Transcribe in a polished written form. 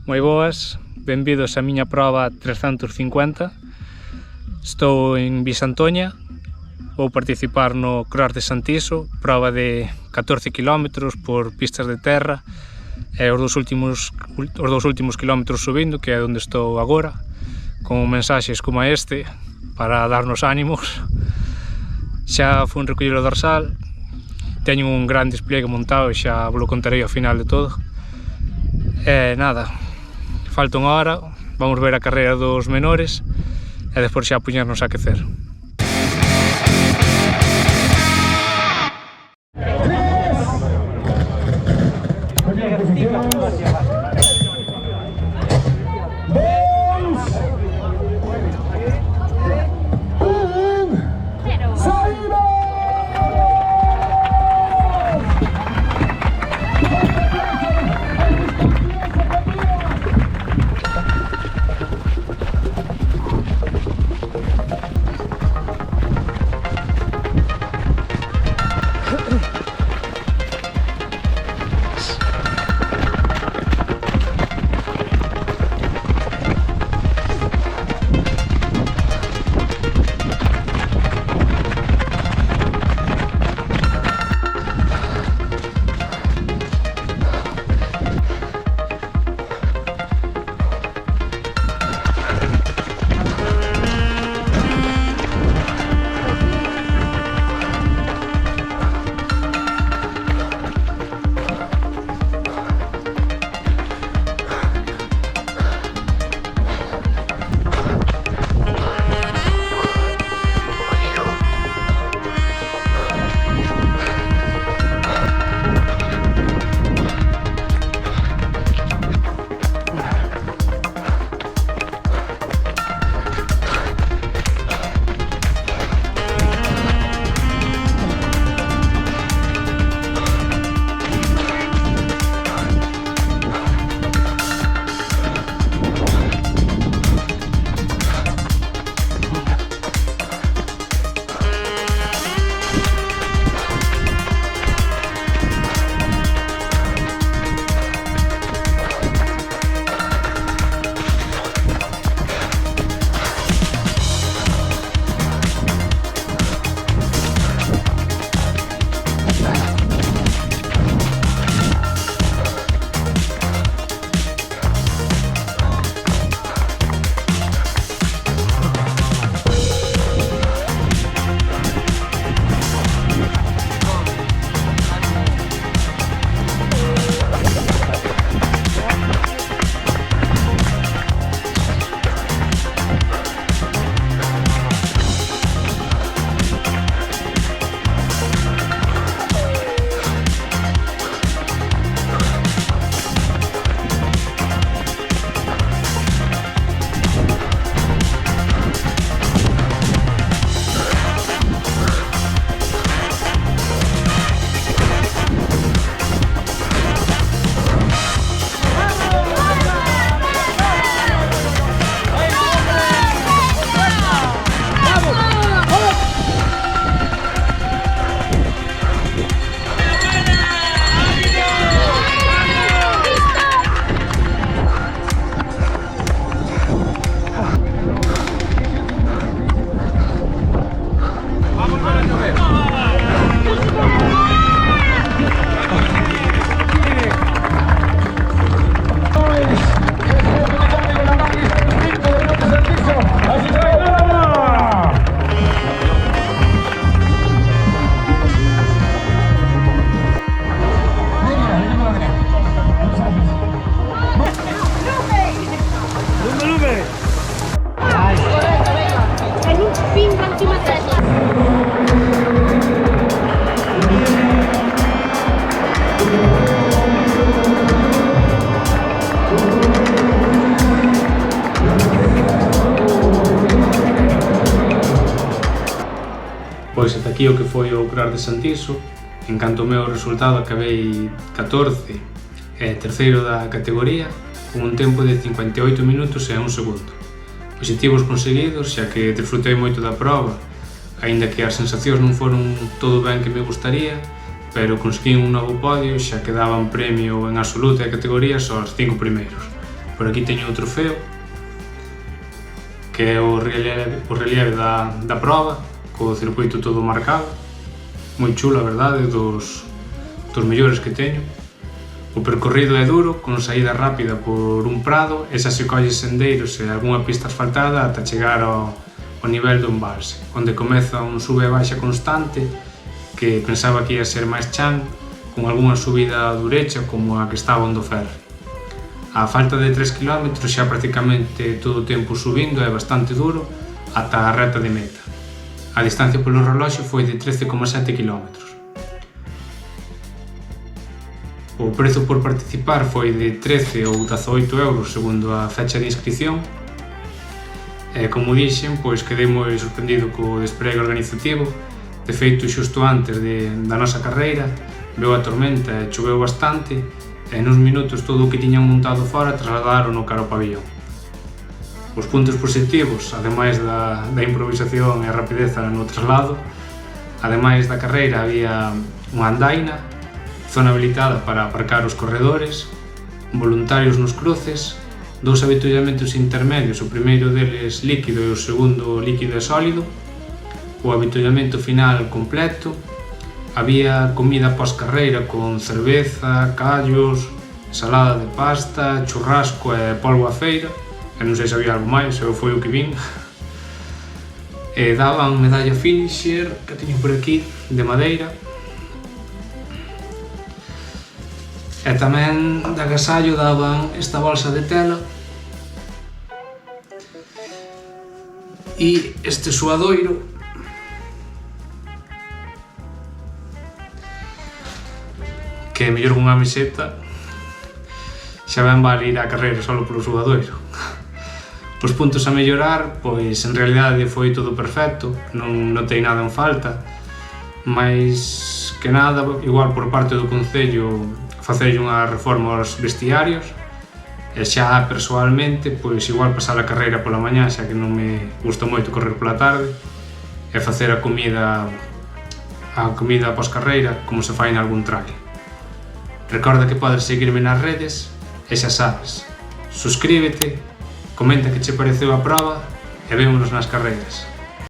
Moi boas, benvidos á miña proba 350. Estou en Visantoña, vou participar no Cross de Santiso, proba de 14 km por pistas de terra e os dous últimos kilómetros subindo, que é onde estou agora, con mensaxes como este para darnos ánimos. Xa fui recoller o dorsal, teño un gran despliegue montado e xa vos lo contarei ao final de todo. E nada, falta unha hora, vamos ver a carreira dos menores e despois xa poñernos a aquecer. Pois ata aquí o que foi o Cross de Santiso. En canto ao meu resultado, acabei 14 e terceiro da categoría, con un tempo de 58 minutos e 1 segundo. Obxectivos conseguidos, xa que disfrutei moito da proba, aínda que as sensacións non foron todo ben que me gustaría, pero conseguí un novo podio, xa que daban premio en absoluta e categorías aos 5 primeiros. Por aquí teño o trofeo, que é o relieve da proba, co circuito todo marcado, moi chulo, a verdade, dos mellores que teño. O percorrido é duro, con saída rápida por un prado, e xa se colles sendeiros e algunha pista asfaltada ata chegar ao nivel do embalse, onde comeza un sube e baixa constante que pensaba que ia ser máis chan, con algunha subida durecha como a que estaba onde o ferry. A falta de 3 km xa prácticamente todo o tempo subindo é bastante duro ata a reta de meta. A distancia polo reloxo foi de 13,7 km. O prezo por participar foi de 13 ou 18 euros segundo a fecha de inscripción. E, como dixen, pois quedei moi sorprendido co despregue organizativo. De feito, xusto antes da nosa carreira, veu a tormenta e choveu bastante, e nuns minutos todo o que tiñan montado fora trasladaron no cara ao pabillón. Os puntos positivos, ademais da improvisación e a rapideza no traslado, ademais da carreira había unha andaina, zona habilitada para aparcar os corredores, voluntarios nos cruces, 2 avituallamentos intermedios, o primeiro deles líquido e o segundo líquido e sólido, o avituallamento final completo, había comida pós-carreira con cerveza, callos, ensalada de pasta, churrasco e polvo a feira, e non sei se había algo máis, eu foi o que vin. E daban medalla finisher, que teño por aquí, de madeira, e tamén de agasallo daban esta bolsa de tela e este suadoiro que é mellor que unha meseta, xa ben vale ir á carreira só polo suadoiro. Os puntos a mellorar, pois en realidade foi todo perfecto, non notei nada en falta, máis que nada, igual por parte do Concello, facerlle unha reforma aos vestiarios, e xa persoalmente, pois igual pasar a carreira pola mañá, xa que non me gusta moito correr pola tarde, e facer a comida após carreira como se fai en algún trail. Recorda que podes seguirme nas redes, e xa sabes, suscríbete, comenta que che pareceu a proba e vémonos nas carreiras.